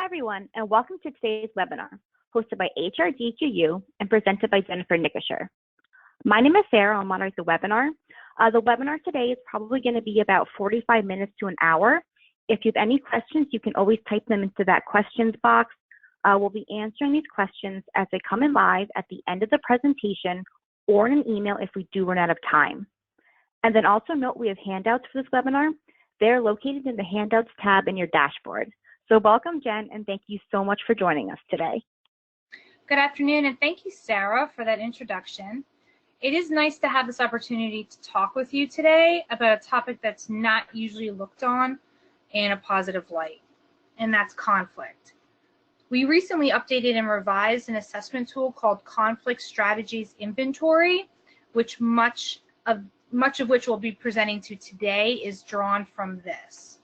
everyone, and welcome to today's webinar, hosted by HRDQ-U and presented by Jennifer Nickisher. My name is Sarah. I'll moderate the webinar. The webinar today is probably going to be about 45 minutes to an hour. If you have any questions, you can always type them into that questions box. We'll be answering these questions as they come in live at the end of the presentation or in an email if we do run out of time. And then also note we have handouts for this webinar. They're located in the Handouts tab in your dashboard. So welcome, Jen, and thank you so much for joining us today. Good afternoon, and thank you, Sarah, for that introduction. It is nice to have this opportunity to talk with you today about a topic that's not usually looked on in a positive light, and that's conflict. We recently updated and revised an assessment tool called Conflict Strategies Inventory, which much of which we'll be presenting to today is drawn from this.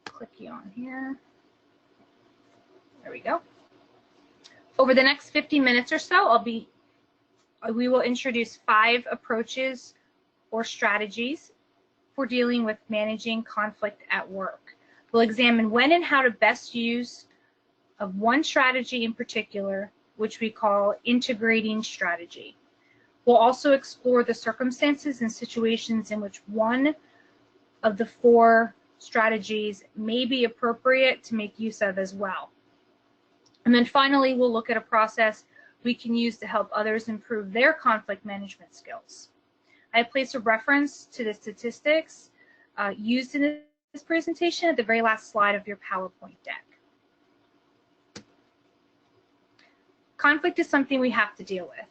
Click you on here. There we go. Over the next 50 minutes or so, we will introduce 5 approaches or strategies for dealing with managing conflict at work. We'll examine when and how to best use of one strategy in particular, which we call integrating strategy. We'll also explore the circumstances and situations in which one of the 4 strategies may be appropriate to make use of as well. And then finally, we'll look at a process we can use to help others improve their conflict management skills. I placed a reference to the statistics used in this presentation at the very last slide of your PowerPoint deck. Conflict is something we have to deal with,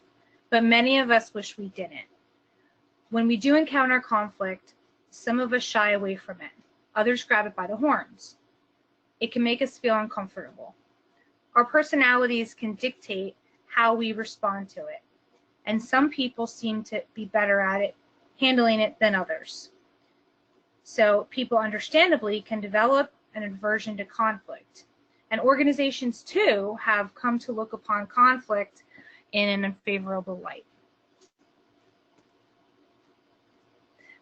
but many of us wish we didn't. When we do encounter conflict, some of us shy away from it. Others grab it by the horns. It can make us feel uncomfortable. Our personalities can dictate how we respond to it, and some people seem to be better at it, handling it than others. So people understandably can develop an aversion to conflict. And organizations too have come to look upon conflict in an unfavorable light.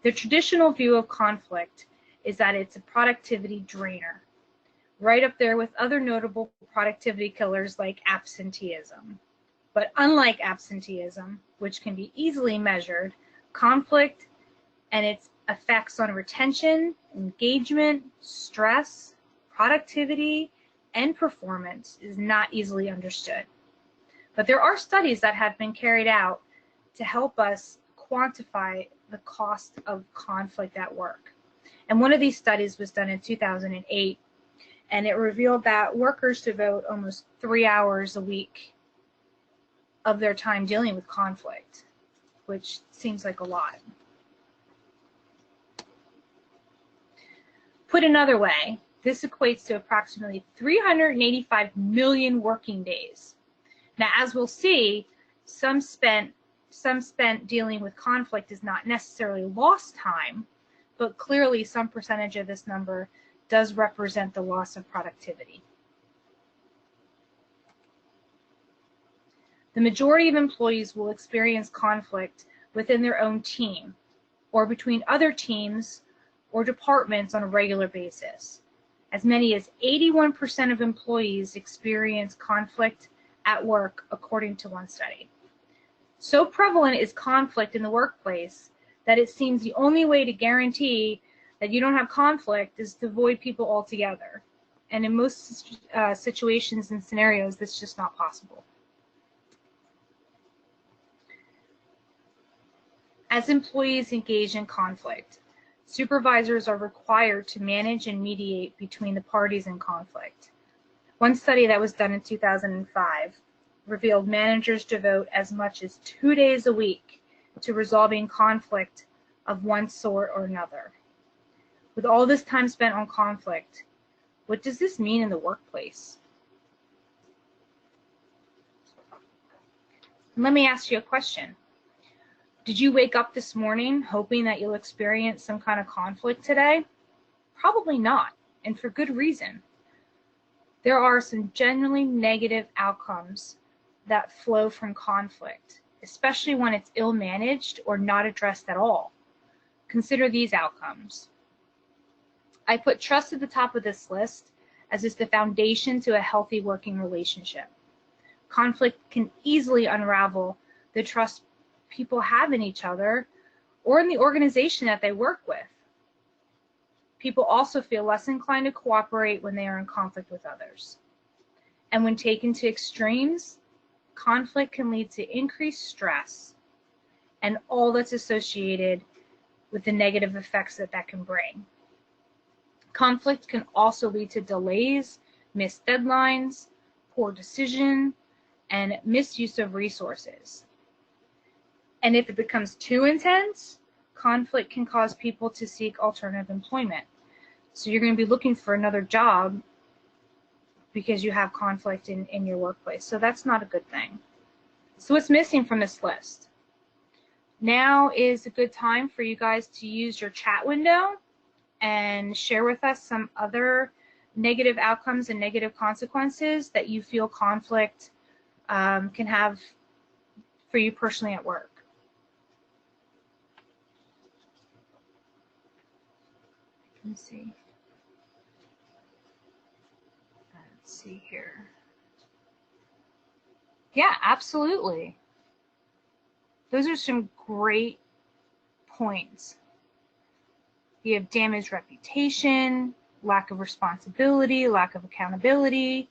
The traditional view of conflict is that it's a productivity drainer, right up there with other notable productivity killers like absenteeism. But unlike absenteeism, which can be easily measured, conflict and its effects on retention, engagement, stress, productivity, and performance is not easily understood. But there are studies that have been carried out to help us quantify the cost of conflict at work. And one of these studies was done in 2008, and it revealed that workers devote almost 3 hours a week of their time dealing with conflict, which seems like a lot. Put another way, this equates to approximately 385 million working days. Now, as we'll see, some spent dealing with conflict is not necessarily lost time, but clearly some percentage of this number does represent the loss of productivity. The majority of employees will experience conflict within their own team or between other teams or departments on a regular basis. As many as 81% of employees experience conflict at work, according to one study. So prevalent is conflict in the workplace that it seems the only way to guarantee that you don't have conflict is to avoid people altogether. And in most situations and scenarios, that's just not possible. As employees engage in conflict, supervisors are required to manage and mediate between the parties in conflict. One study that was done in 2005 revealed managers devote as much as 2 days a week to resolving conflict of one sort or another. With all this time spent on conflict, what does this mean in the workplace? Let me ask you a question. Did you wake up this morning hoping that you'll experience some kind of conflict today? Probably not, and for good reason. There are some genuinely negative outcomes that flow from conflict, especially when it's ill-managed or not addressed at all. Consider these outcomes. I put trust at the top of this list as it's the foundation to a healthy working relationship. Conflict can easily unravel the trust people have in each other or in the organization that they work with. People also feel less inclined to cooperate when they are in conflict with others. And when taken to extremes, conflict can lead to increased stress and all that's associated with the negative effects that that can bring. Conflict can also lead to delays, missed deadlines, poor decision, and misuse of resources. And if it becomes too intense, conflict can cause people to seek alternative employment. So you're going to be looking for another job because you have conflict in your workplace. So that's not a good thing. So what's missing from this list? Now is a good time for you guys to use your chat window and share with us some other negative outcomes and negative consequences that you feel conflict can have for you personally at work. Let me see. Let's see here. Yeah, absolutely. Those are some great points. You have damaged reputation, lack of responsibility, lack of accountability.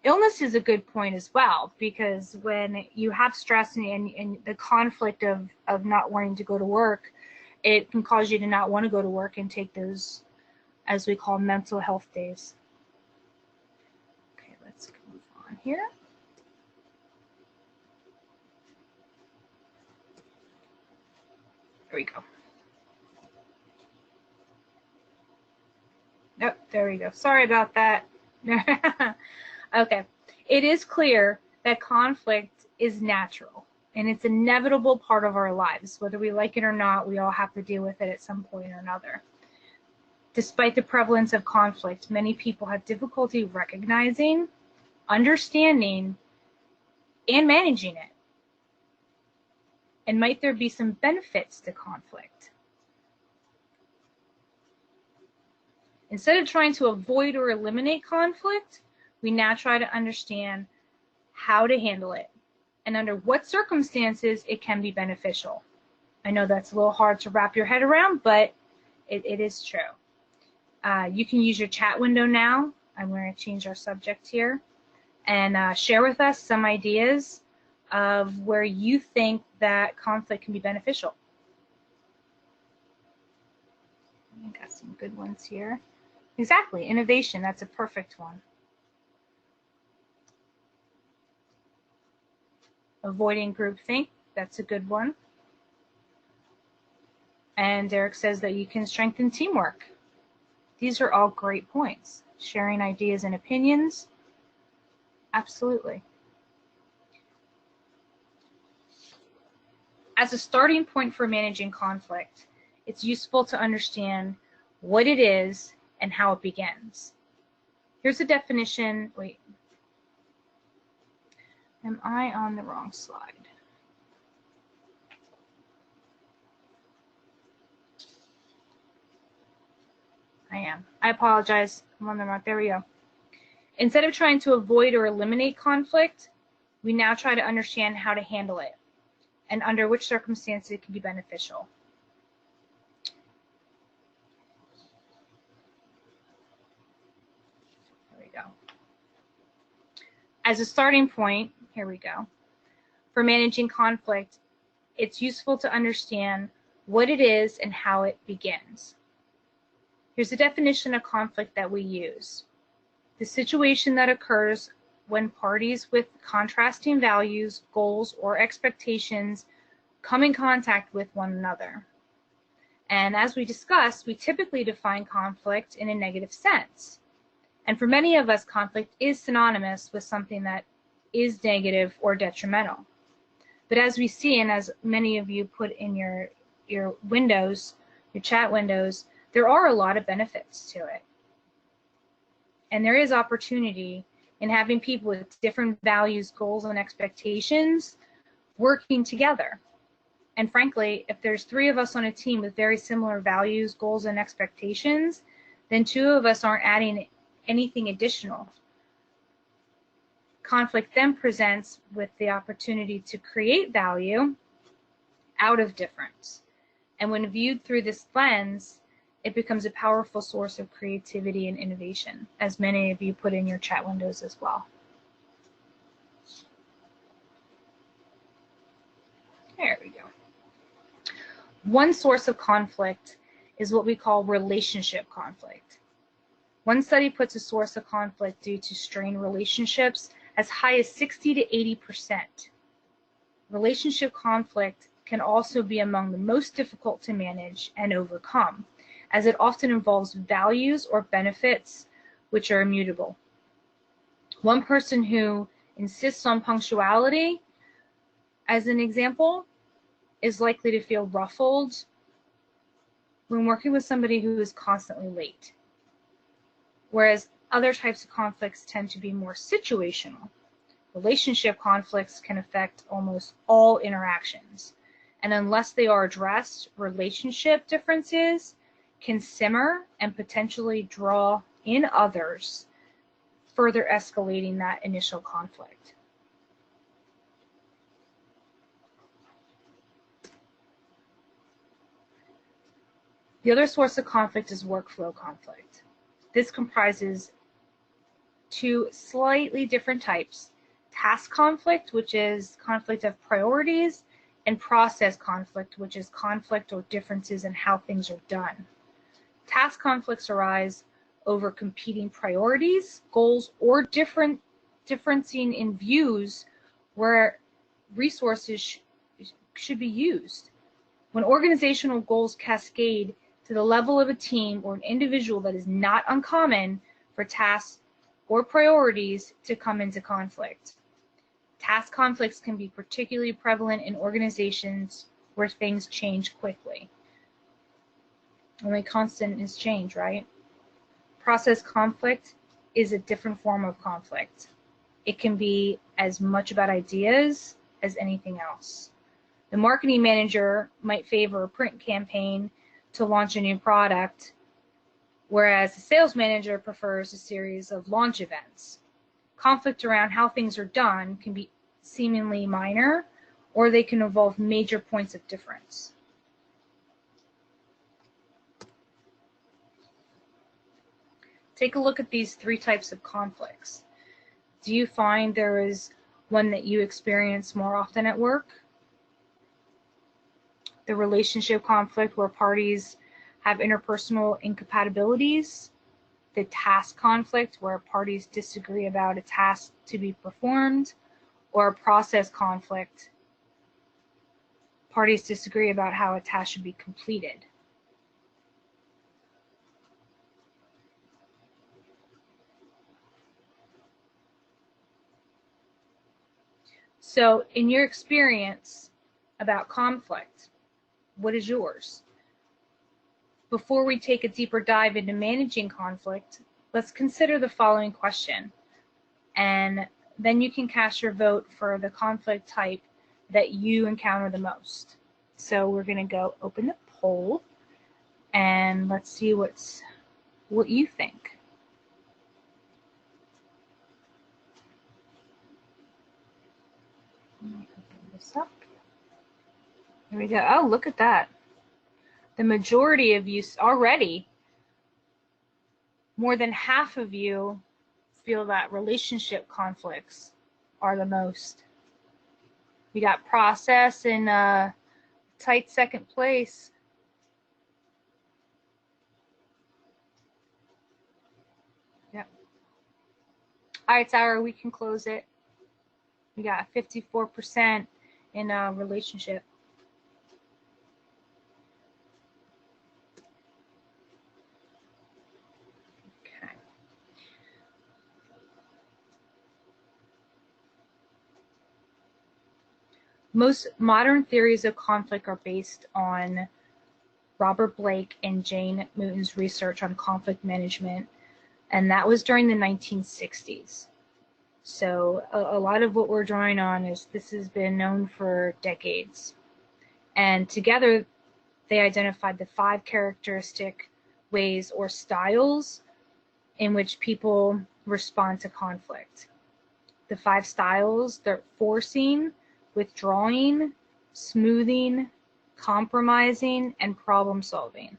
Illness is a good point as well, because when you have stress and the conflict of not wanting to go to work, it can cause you to not want to go to work and take those, as we call, mental health days. Okay, let's move on here. There we go. Nope, there we go. Sorry about that. Okay. It is clear that conflict is natural and it's an inevitable part of our lives. Whether we like it or not, we all have to deal with it at some point or another. Despite the prevalence of conflict, many people have difficulty recognizing, understanding, and managing it. And might there be some benefits to conflict? Instead of trying to avoid or eliminate conflict, we now try to understand how to handle it and under what circumstances it can be beneficial. I know that's a little hard to wrap your head around, but it is true. You can use your chat window now. I'm going to change our subject here and share with us some ideas of where you think that conflict can be beneficial. I got some good ones here. Exactly, innovation, that's a perfect one. Avoiding groupthink, that's a good one. And Derek says that you can strengthen teamwork. These are all great points. Sharing ideas and opinions, absolutely. As a starting point for managing conflict, it's useful to understand what it is and how it begins. Here's a definition. Wait, am I on the wrong slide? I am. I apologize. I'm on the wrong. There we go. Instead of trying to avoid or eliminate conflict, we now try to understand how to handle it and under which circumstances it can be beneficial. As a starting point, here we go. For managing conflict, it's useful to understand what it is and how it begins. Here's a definition of conflict that we use. The situation that occurs when parties with contrasting values, goals, or expectations come in contact with one another. And as we discussed, we typically define conflict in a negative sense. And for many of us, conflict is synonymous with something that is negative or detrimental. But as we see, and as many of you put in your windows, your chat windows, there are a lot of benefits to it. And there is opportunity in having people with different values, goals, and expectations working together. And frankly, if there's 3 of us on a team with very similar values, goals, and expectations, then 2 of us aren't adding anything additional. Conflict then presents with the opportunity to create value out of difference. And when viewed through this lens, it becomes a powerful source of creativity and innovation, as many of you put in your chat windows as well. There we go. One source of conflict is what we call relationship conflict. One study puts a source of conflict due to strained relationships as high as 60 to 80%. Relationship conflict can also be among the most difficult to manage and overcome, as it often involves values or benefits which are immutable. One person who insists on punctuality, as an example, is likely to feel ruffled when working with somebody who is constantly late, whereas other types of conflicts tend to be more situational. Relationship conflicts can affect almost all interactions, and unless they are addressed, relationship differences can simmer and potentially draw in others, further escalating that initial conflict. The other source of conflict is workflow conflict. This comprises two slightly different types: task conflict, which is conflict of priorities, and process conflict, which is conflict or differences in how things are done. Task conflicts arise over competing priorities, goals, or differencing in views where resources should be used. When organizational goals cascade to the level of a team or an individual, that is not uncommon for tasks or priorities to come into conflict. Task conflicts can be particularly prevalent in organizations where things change quickly. Only constant is change, right? Process conflict is a different form of conflict. It can be as much about ideas as anything else. The marketing manager might favor a print campaign to launch a new product, whereas the sales manager prefers a series of launch events. Conflict around how things are done can be seemingly minor, or they can involve major points of difference. Take a look at these three types of conflicts. Do you find there is one that you experience more often at work? The relationship conflict, where parties have interpersonal incompatibilities. The task conflict, where parties disagree about a task to be performed. Or a process conflict, parties disagree about how a task should be completed. So, in your experience about conflict, what is yours? Before we take a deeper dive into managing conflict, let's consider the following question, and then you can cast your vote for the conflict type that you encounter the most. So we're going to go open the poll, and let's see what you think. Let me open this up. Here we go. Oh, look at that. The majority of you already, more than half of you, feel that relationship conflicts are the most. We got process in tight second place. Yep. All right, Sarah, we can close it. We got 54% in relationship. Okay. Most modern theories of conflict are based on Robert Blake and Jane Mooton's research on conflict management, and that was during the 1960s. So a lot of what we're drawing on is this has been known for decades. And together they identified the 5 characteristic ways or styles in which people respond to conflict. The 5 styles, they're forcing, withdrawing, smoothing, compromising, and problem solving,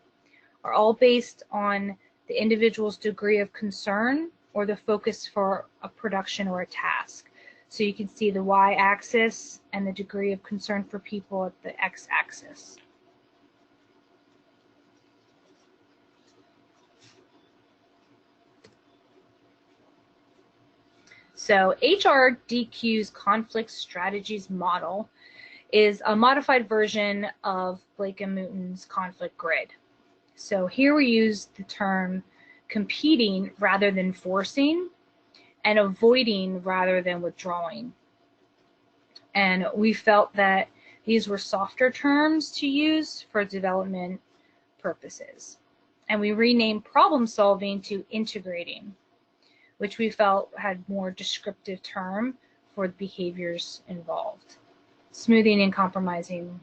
are all based on the individual's degree of concern or the focus for a production or a task. So you can see the y-axis and the degree of concern for people at the x-axis. So HRDQ's conflict strategies model is a modified version of Blake and Mooton's conflict grid. So here we use the term competing rather than forcing, and avoiding rather than withdrawing. And we felt that these were softer terms to use for development purposes. And we renamed problem solving to integrating, which we felt had more descriptive term for the behaviors involved. Smoothing and compromising,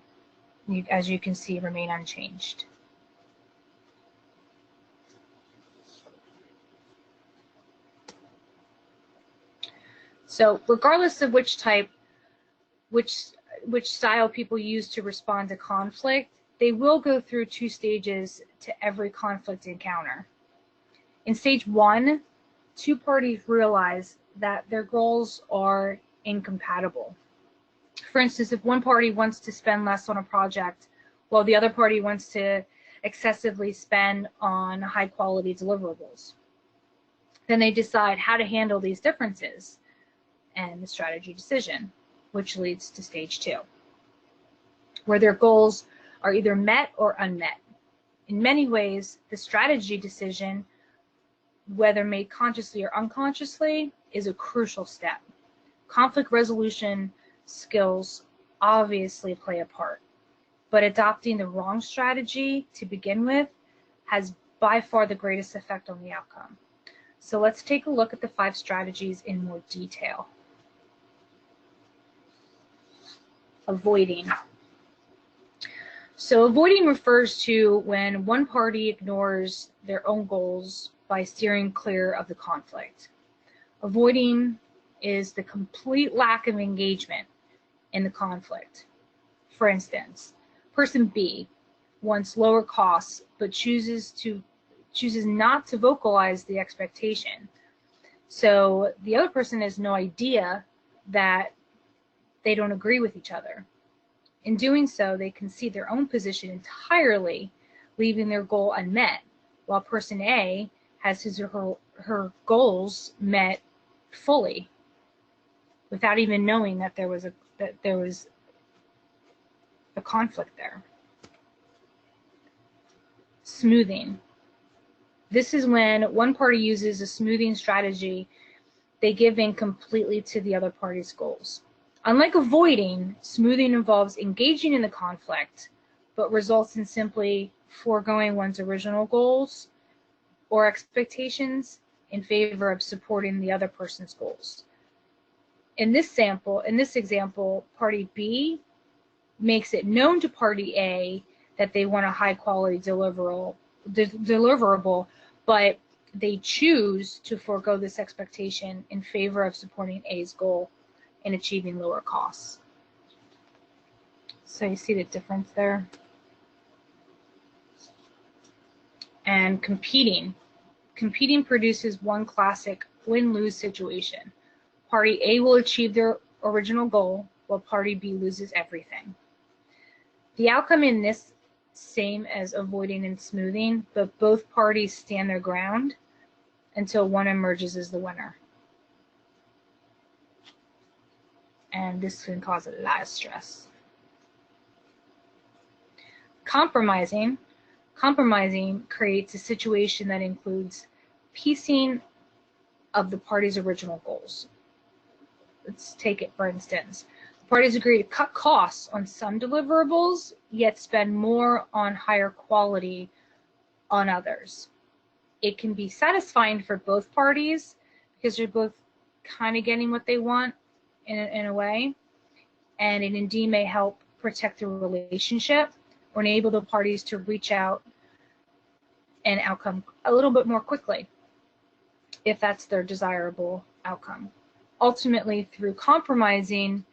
as you can see, remain unchanged. So regardless of which style people use to respond to conflict, they will go through 2 stages to every conflict encounter. In stage 1, 2 parties realize that their goals are incompatible. For instance, if one party wants to spend less on a project while the other party wants to excessively spend on high quality deliverables, then they decide how to handle these differences and the strategy decision, which leads to stage 2, where their goals are either met or unmet. In many ways, the strategy decision, whether made consciously or unconsciously, is a crucial step. Conflict resolution skills obviously play a part, but adopting the wrong strategy to begin with has by far the greatest effect on the outcome. So let's take a look at the 5 strategies in more detail. Avoiding. So avoiding refers to when one party ignores their own goals by steering clear of the conflict. Avoiding is the complete lack of engagement in the conflict. For instance, person B wants lower costs but chooses not to vocalize the expectation. So the other person has no idea that they don't agree with each other. In doing so, they concede their own position entirely, leaving their goal unmet, while person A has his or her goals met fully without even knowing that there was a conflict there. Smoothing. This is when one party uses a smoothing strategy. They give in completely to the other party's goals. Unlike avoiding, smoothing involves engaging in the conflict, but results in simply foregoing one's original goals or expectations in favor of supporting the other person's goals. In this example, party B makes it known to party A that they want a high quality deliverable, but they choose to forego this expectation in favor of supporting A's goal in achieving lower costs. So you see the difference there. And competing. Competing produces one classic win-lose situation. Party A will achieve their original goal, while party B loses everything. The outcome in this same as avoiding and smoothing, but both parties stand their ground until one emerges as the winner. And this can cause a lot of stress. Compromising. Compromising creates a situation that includes piecing of the party's original goals. Let's take it for instance. The parties agree to cut costs on some deliverables, yet spend more on higher quality on others. It can be satisfying for both parties because they're both kind of getting what they want in a way, and it indeed may help protect the relationship or enable the parties to reach out an outcome a little bit more quickly. if that's their desirable outcome. Ultimately, through compromising,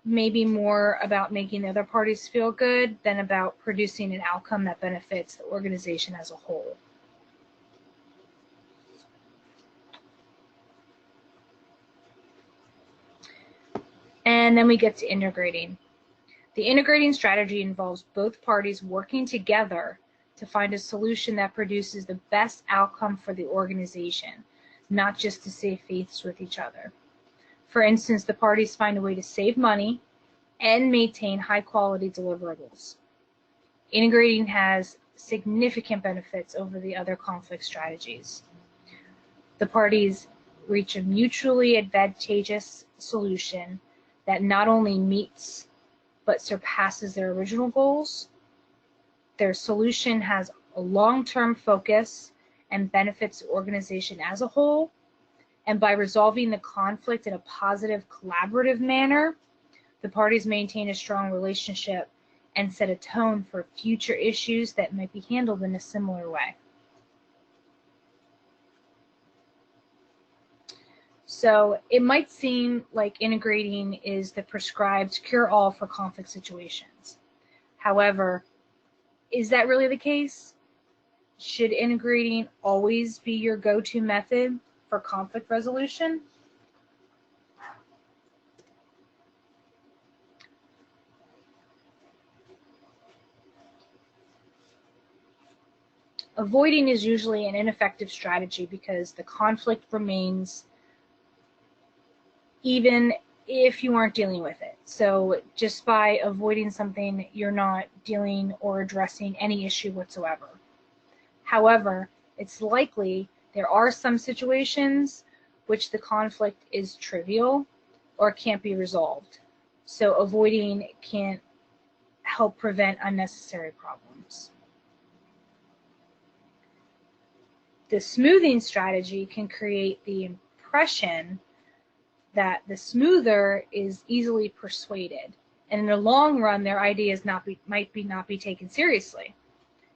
maybe more about making the other parties feel good than about producing an outcome that benefits the organization as a whole. And then we get to integrating. The integrating strategy involves both parties working together to find a solution that produces the best outcome for the organization, not just to save face with each other. For instance, the parties find a way to save money and maintain high-quality deliverables. Integrating has significant benefits over the other conflict strategies. The parties reach a mutually advantageous solution that not only meets but surpasses their original goals. Their solution has a long-term focus and benefits the organization as a whole. And by resolving the conflict in a positive, collaborative manner, the parties maintain a strong relationship and set a tone for future issues that might be handled in a similar way. So it might seem like integrating is the prescribed cure-all for conflict situations. However, is that really the case? Should integrating always be your go-to method for conflict resolution? Avoiding is usually an ineffective strategy because the conflict remains even if you aren't dealing with it. So just by avoiding something, you're not dealing or addressing any issue whatsoever. However, it's likely there are some situations which the conflict is trivial or can't be resolved. So avoiding can help prevent unnecessary problems. The smoothing strategy can create the impression that the smoother is easily persuaded, and in the long run their ideas might not be taken seriously.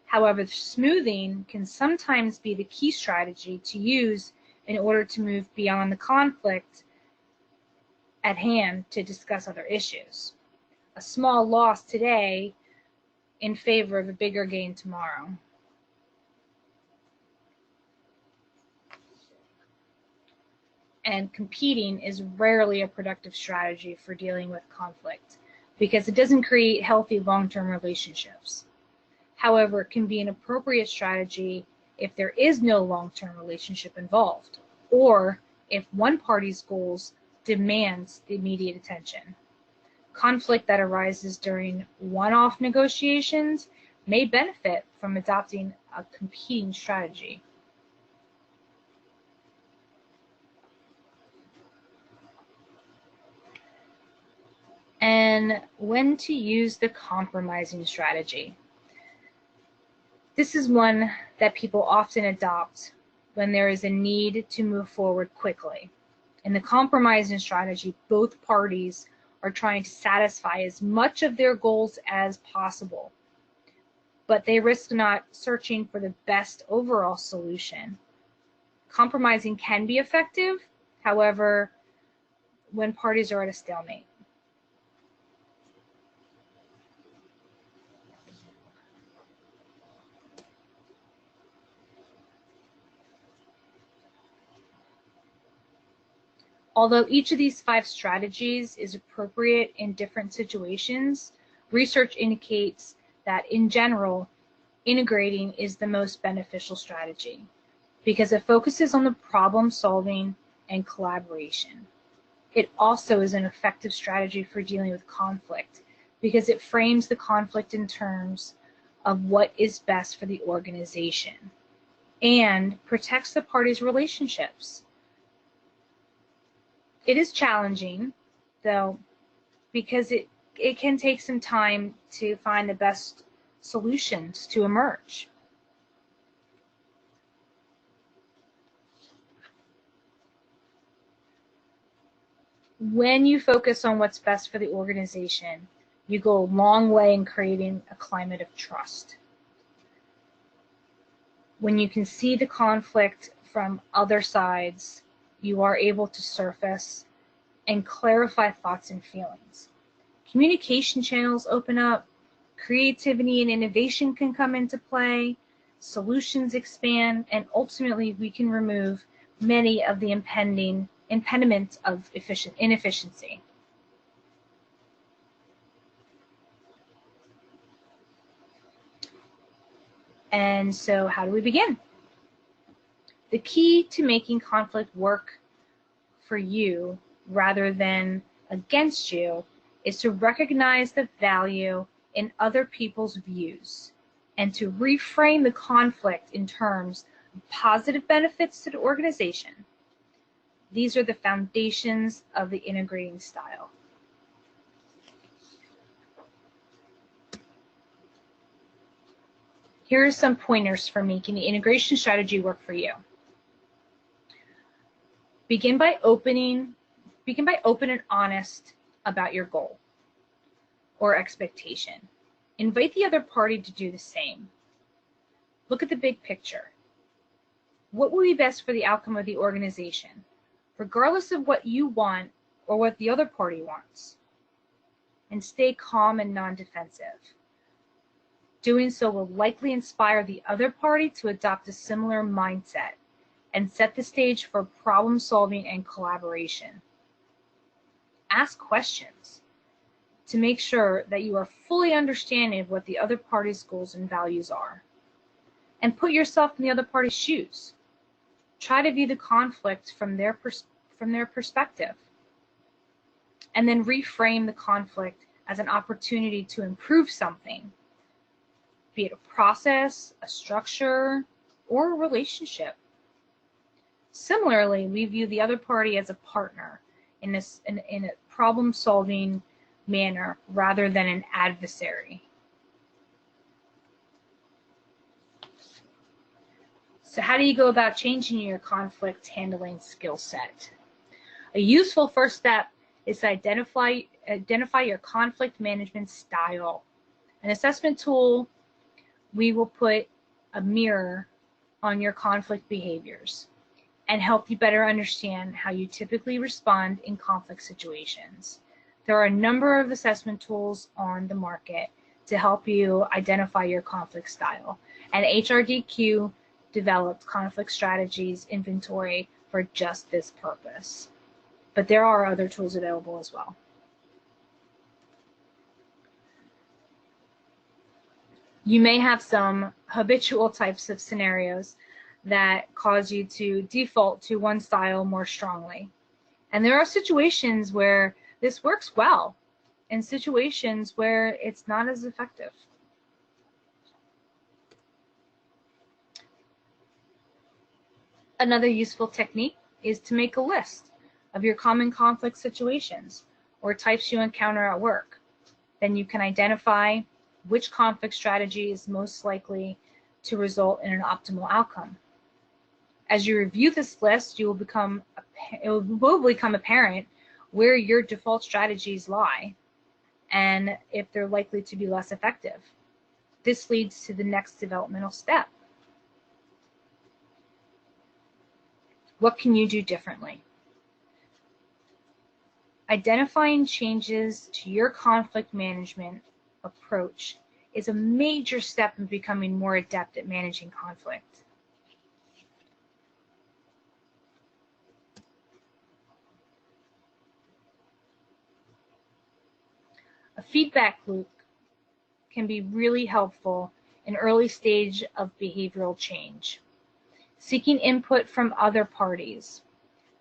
However, smoothing can sometimes be the key strategy to use in order to move beyond the conflict at hand to discuss other issues. A small loss today in favor of a bigger gain tomorrow. And competing is rarely a productive strategy for dealing with conflict because it doesn't create healthy long-term relationships. However, it can be an appropriate strategy if there is no long-term relationship involved, or if one party's goals demands the immediate attention. Conflict that arises during one-off negotiations may benefit from adopting a competing strategy. And when to use the compromising strategy. This is one that people often adopt when there is a need to move forward quickly. In the compromising strategy, both parties are trying to satisfy as much of their goals as possible, but they risk not searching for the best overall solution. Compromising can be effective, however, when parties are at a stalemate. Although each of these 5 strategies is appropriate in different situations, research indicates that in general, integrating is the most beneficial strategy because it focuses on the problem solving and collaboration. It also is an effective strategy for dealing with conflict because it frames the conflict in terms of what is best for the organization and protects the parties' relationships. It is challenging, though, because it can take some time to find the best solutions to emerge. When you focus on what's best for the organization, you go a long way in creating a climate of trust. When you can see the conflict from other sides, you are able to surface and clarify thoughts and feelings. Communication channels open up, creativity and innovation can come into play, solutions expand, and ultimately we can remove many of the impediments of inefficiency. And so how do we begin? The key to making conflict work for you rather than against you is to recognize the value in other people's views and to reframe the conflict in terms of positive benefits to the organization. These are the foundations of the integrating style. Here are some pointers for making the integration strategy work for you. Begin by open and honest about your goal or expectation. Invite the other party to do the same. Look at the big picture. What will be best for the outcome of the organization, regardless of what you want or what the other party wants? And stay calm and non-defensive. Doing so will likely inspire the other party to adopt a similar mindset and set the stage for problem solving and collaboration. Ask questions to make sure that you are fully understanding of what the other party's goals and values are. And put yourself in the other party's shoes. Try to view the conflict from their perspective. And then reframe the conflict as an opportunity to improve something, be it a process, a structure, or a relationship. Similarly, we view the other party as a partner in a problem-solving manner rather than an adversary. So how do you go about changing your conflict handling skill set? A useful first step is to identify your conflict management style. An assessment tool, we will put a mirror on your conflict behaviors and help you better understand how you typically respond in conflict situations. There are a number of assessment tools on the market to help you identify your conflict style. And HRDQ developed conflict strategies inventory for just this purpose. But there are other tools available as well. You may have some habitual types of scenarios that cause you to default to one style more strongly. And there are situations where this works well and situations where it's not as effective. Another useful technique is to make a list of your common conflict situations or types you encounter at work. Then you can identify which conflict strategy is most likely to result in an optimal outcome. As you review this list, it will become apparent where your default strategies lie and if they're likely to be less effective. This leads to the next developmental step. What can you do differently? Identifying changes to your conflict management approach is a major step in becoming more adept at managing conflict. A feedback loop can be really helpful in early stage of behavioral change. Seeking input from other parties,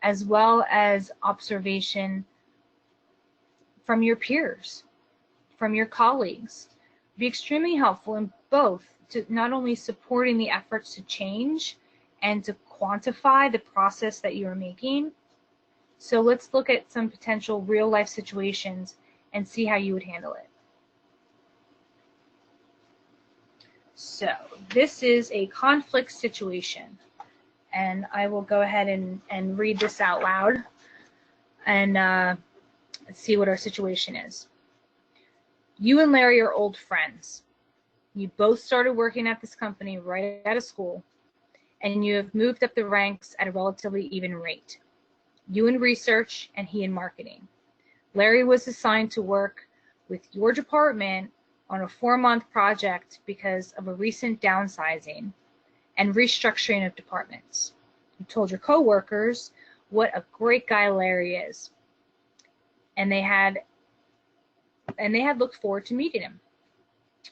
as well as observation from your peers, from your colleagues, be extremely helpful in both to not only supporting the efforts to change and to quantify the process that you are making. So let's look at some potential real life situations and see how you would handle it. So this is a conflict situation, and I will go ahead and read this out loud and see what our situation is. You and Larry are old friends. You both started working at this company right out of school, and you have moved up the ranks at a relatively even rate. You in research and he in marketing. Larry was assigned to work with your department on a 4-month project because of a recent downsizing and restructuring of departments. You told your coworkers what a great guy Larry is, and they had looked forward to meeting him.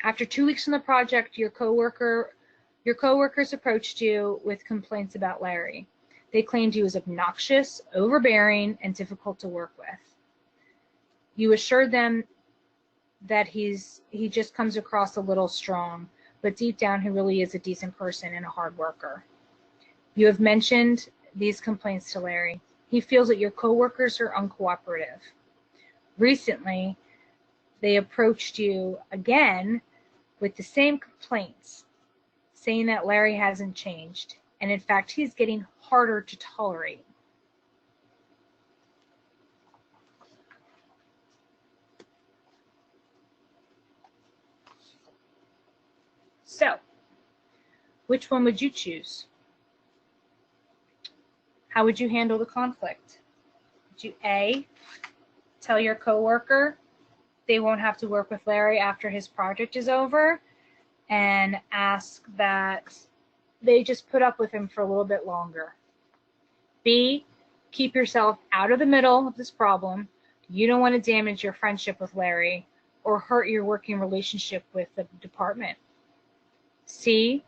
After 2 weeks on the project, your coworkers approached you with complaints about Larry. They claimed he was obnoxious, overbearing, and difficult to work with. You assured them that he just comes across a little strong, but deep down he really is a decent person and a hard worker. You have mentioned these complaints to Larry. He feels that your coworkers are uncooperative. Recently, they approached you again with the same complaints, saying that Larry hasn't changed, and in fact, he's getting harder to tolerate. So, which one would you choose? How would you handle the conflict? Would you A, tell your coworker they won't have to work with Larry after his project is over, and ask that they just put up with him for a little bit longer? B, keep yourself out of the middle of this problem. You don't want to damage your friendship with Larry or hurt your working relationship with the department. C,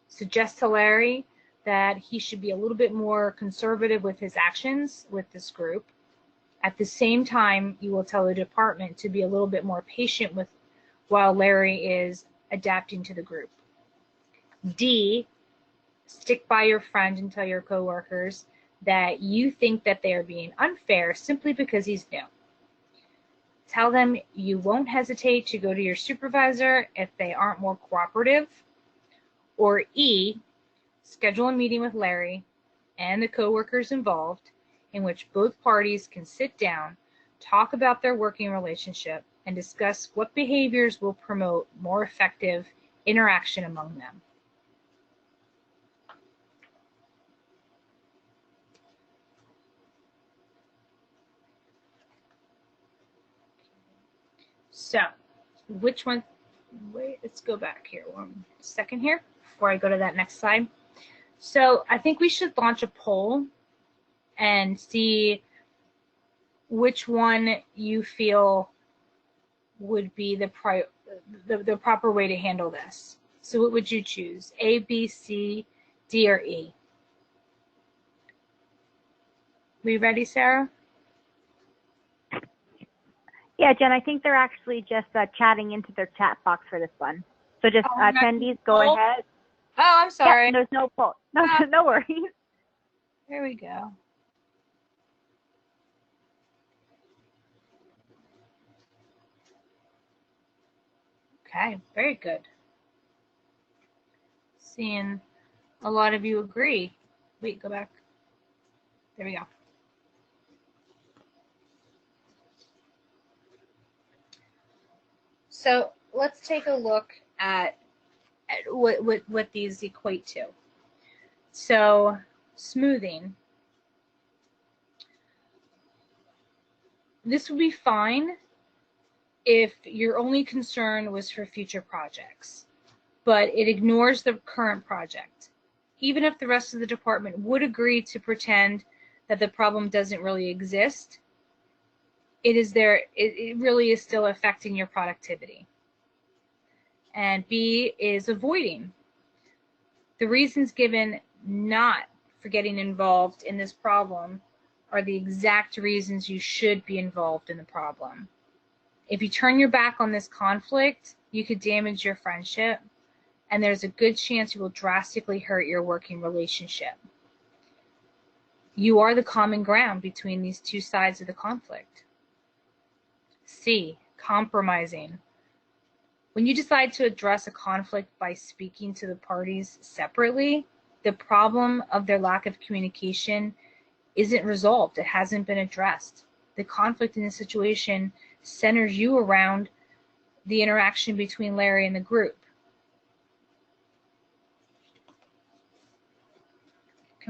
suggest to Larry that he should be a little bit more conservative with his actions with this group. At the same time, you will tell the department to be a little bit more patient with while Larry is adapting to the group. D, stick by your friend and tell your coworkers that you think that they are being unfair simply because he's new. Tell them you won't hesitate to go to your supervisor if they aren't more cooperative. Or E, schedule a meeting with Larry and the coworkers involved in which both parties can sit down, talk about their working relationship, and discuss what behaviors will promote more effective interaction among them. So, which one? Wait, let's go back here 1 second here before I go to that next slide. So I think we should launch a poll and see which one you feel would be the proper way to handle this. So what would you choose? A, B, C, D, or E? We ready, Sarah? Yeah, Jen, I think they're actually just chatting into their chat box for this one. So just attendees, go ahead. Oh, I'm sorry. Yeah, there's no poll. No, no worries. There we go. Okay, very good. Seeing a lot of you agree. Wait, go back. There we go. So let's take a look at what these equate to. So smoothing. This would be fine if your only concern was for future projects, but it ignores the current project. Even if the rest of the department would agree to pretend that the problem doesn't really exist, it is there. It really is still affecting your productivity. And B is avoiding. The reasons given not for getting involved in this problem are the exact reasons you should be involved in the problem. If you turn your back on this conflict, you could damage your friendship, and there's a good chance you will drastically hurt your working relationship. You are the common ground between these two sides of the conflict. C, compromising. When you decide to address a conflict by speaking to the parties separately, the problem of their lack of communication isn't resolved. It hasn't been addressed. The conflict in this situation centers you around the interaction between Larry and the group.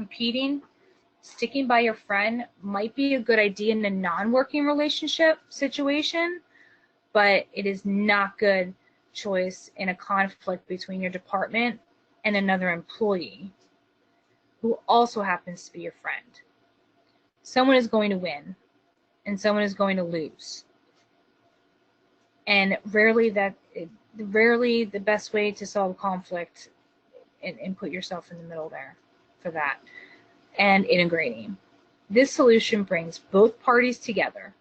competing, sticking by your friend might be a good idea in a non-working relationship situation, but it is not good choice in a conflict between your department and another employee who also happens to be your friend. Someone is going to win and someone is going to lose. And rarely the best way to solve conflict and put yourself in the middle there for that. And integrating. This solution brings both parties together.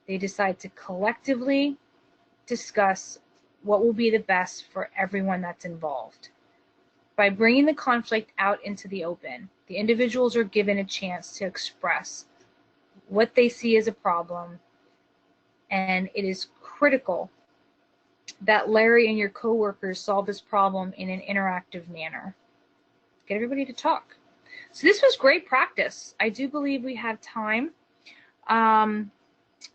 They decide to collectively discuss what will be the best for everyone that's involved. By bringing the conflict out into the open, the individuals are given a chance to express what they see as a problem, and it is critical that Larry and your coworkers solve this problem in an interactive manner. Get everybody to talk. So this was great practice. I do believe we have time.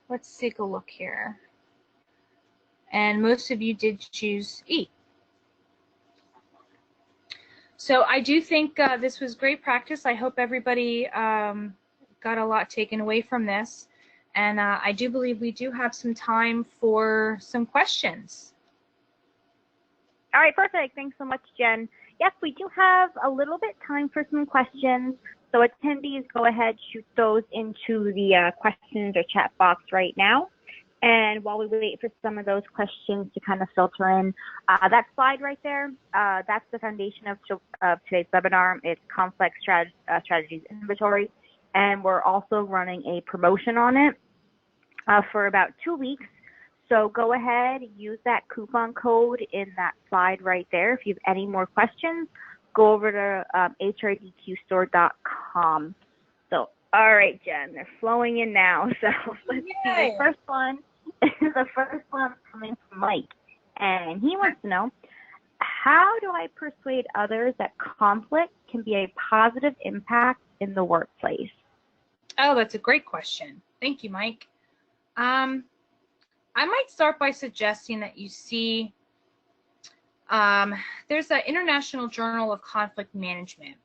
Let's take a look here. And most of you did choose E. So I do think this was great practice. I hope everybody got a lot taken away from this. And I do believe we do have some time for some questions. All right, perfect. Thanks so much, Jen. Yes, we do have a little bit time for some questions. So attendees, go ahead, shoot those into the questions or chat box right now. And while we wait for some of those questions to kind of filter in, that slide right there, that's the foundation of today's webinar. It's Complex Strategies Inventory. And we're also running a promotion on it for about 2 weeks. So go ahead, use that coupon code in that slide right there. If you have any more questions, go over to HRDQstore.com. So, all right, Jen, they're flowing in now. So let's see. The first one coming from Mike, and he wants to know, how do I persuade others that conflict can be a positive impact in the workplace? Oh, that's a great question. Thank you, Mike. I might start by suggesting that you see there's an International Journal of Conflict Management.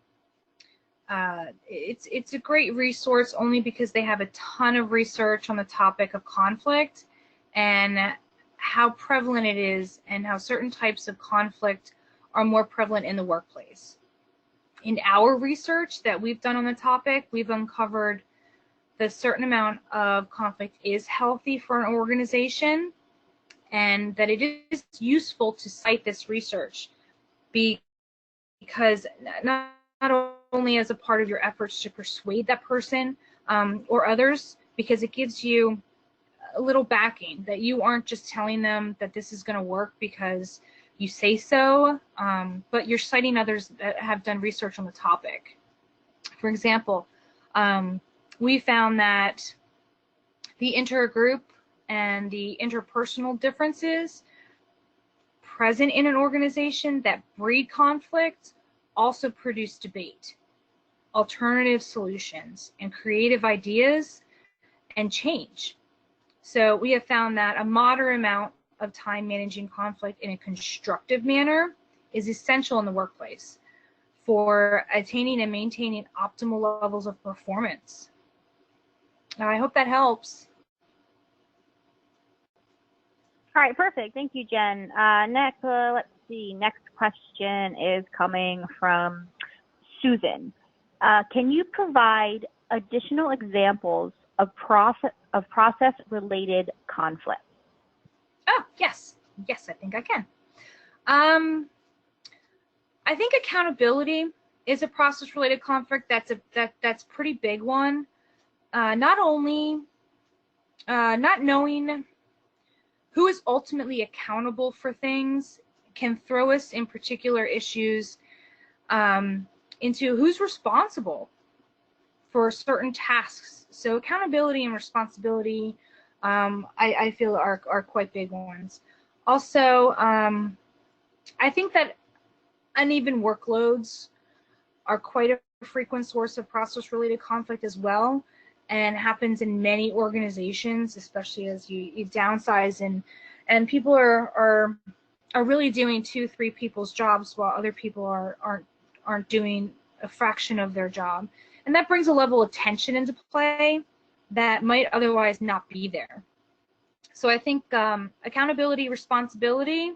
It's a great resource only because they have a ton of research on the topic of conflict and how prevalent it is and how certain types of conflict are more prevalent in the workplace. In our research that we've done on the topic, we've uncovered that a certain amount of conflict is healthy for an organization, and that it is useful to cite this research because not only as a part of your efforts to persuade that person or others, because it gives you a little backing that you aren't just telling them that this is going to work because you say so, but you're citing others that have done research on the topic. For example, we found that the intergroup and the interpersonal differences present in an organization that breed conflict also produce debate, alternative solutions, and creative ideas and change. So we have found that a moderate amount of time managing conflict in a constructive manner is essential in the workplace for attaining and maintaining optimal levels of performance. Now, I hope that helps. All right, perfect. Thank you, Jen. Next, let's see. Next question is coming from Susan. Can you provide additional examples of process-related conflict? Oh, yes. Yes, I think I can. I think accountability is a process-related conflict. That's pretty big one. Not only not knowing who is ultimately accountable for things can throw us in particular issues into who's responsible for certain tasks. So accountability and responsibility, I feel are quite big ones. Also, I think that uneven workloads are quite a frequent source of process-related conflict as well, and happens in many organizations, especially as you downsize and people are really doing 2-3 people's jobs while other people aren't doing a fraction of their job. And that brings a level of tension into play that might otherwise not be there. So I think accountability, responsibility,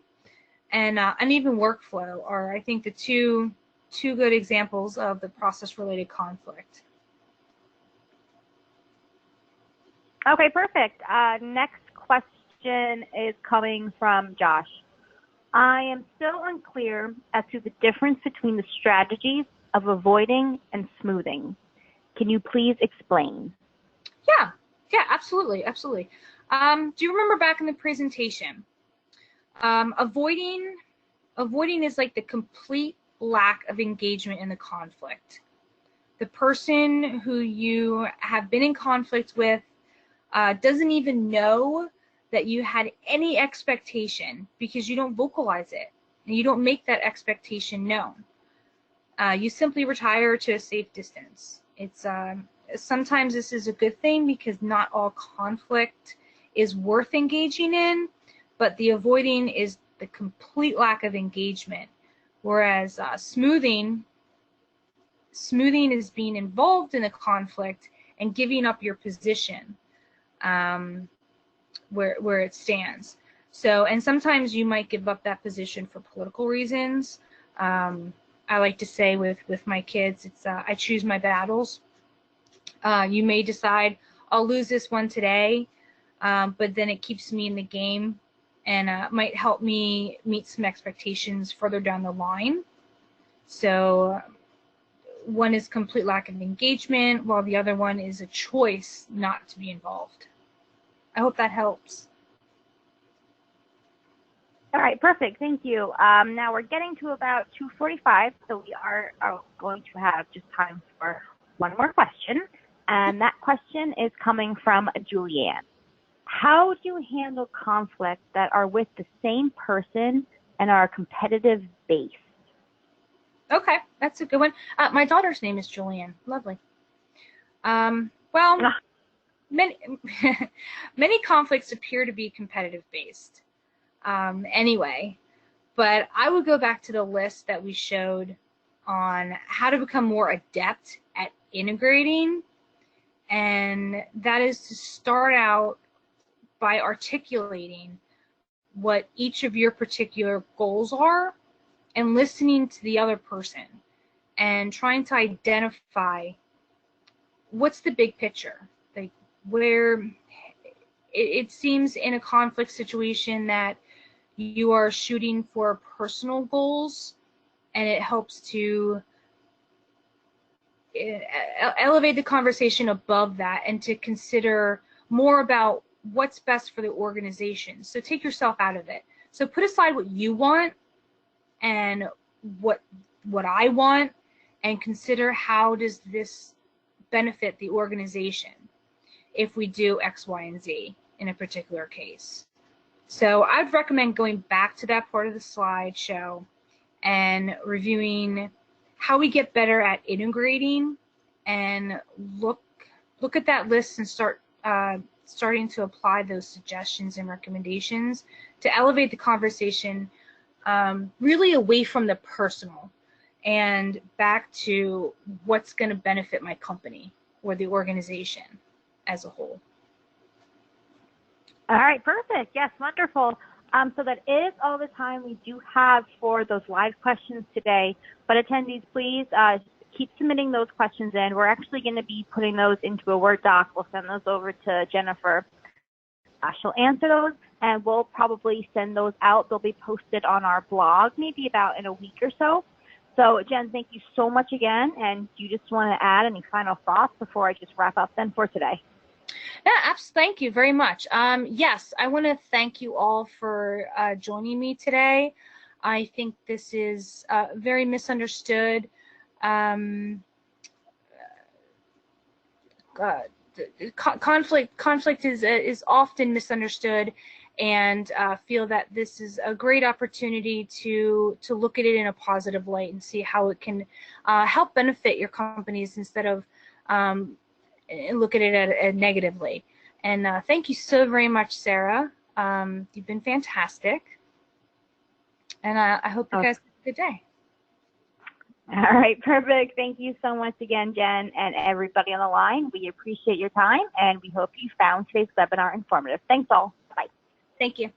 and uneven workflow are, I think, the two good examples of the process-related conflict. Okay, perfect. Next question is coming from Josh. I am still unclear as to the difference between the strategies of avoiding and smoothing. Can you please explain? Yeah, absolutely. Do you remember back in the presentation? Avoiding is like the complete lack of engagement in the conflict. The person who you have been in conflict with doesn't even know that you had any expectation because you don't vocalize it and you don't make that expectation known. You simply retire to a safe distance. It's sometimes this is a good thing because not all conflict is worth engaging in, but the avoiding is the complete lack of engagement. Whereas smoothing is being involved in a conflict and giving up your position where it stands. So, and sometimes you might give up that position for political reasons. I like to say with my kids, it's I choose my battles. You may decide I'll lose this one today, but then it keeps me in the game and might help me meet some expectations further down the line. So one is complete lack of engagement, while the other one is a choice not to be involved. I hope that helps. All right, perfect. Thank you. Now we're getting to about 2:45, so we are going to have just time for one more question. And that question is coming from Julianne. How do you handle conflicts that are with the same person and are competitive based? Okay, that's a good one. My daughter's name is Julianne. Lovely. Well, many conflicts appear to be competitive based anyway, but I would go back to the list that we showed on how to become more adept at integrating, and that is to start out by articulating what each of your particular goals are and listening to the other person and trying to identify what's the big picture, like where it seems in a conflict situation that you are shooting for personal goals, and it helps to elevate the conversation above that and to consider more about what's best for the organization. So take yourself out of it. So put aside what you want and what I want, and consider how does this benefit the organization if we do X, Y, and Z in a particular case. So I'd recommend going back to that part of the slideshow and reviewing how we get better at integrating, and look at that list and starting to apply those suggestions and recommendations to elevate the conversation really away from the personal and back to what's going to benefit my company or the organization as a whole. All right, perfect. Yes, wonderful. So that is all the time we do have for those live questions today. But attendees, please keep submitting those questions in. We're actually going to be putting those into a Word doc. We'll send those over to Jennifer. She'll answer those, and we'll probably send those out. They'll be posted on our blog maybe about in a week or so. So, Jen, thank you so much again. And do you just want to add any final thoughts before I just wrap up then for today? Yeah, absolutely. Thank you very much. Yes, I want to thank you all for joining me today. I think this is very misunderstood. Conflict is often misunderstood, and feel that this is a great opportunity to look at it in a positive light and see how it can help benefit your companies instead of look at it negatively. And thank you so very much, Sarah. You've been fantastic, and I hope you guys have a good day. All right, perfect. Thank you so much again, Jen, and everybody on the line. We appreciate your time, and we hope you found today's webinar informative. Thanks all. Bye. Thank you.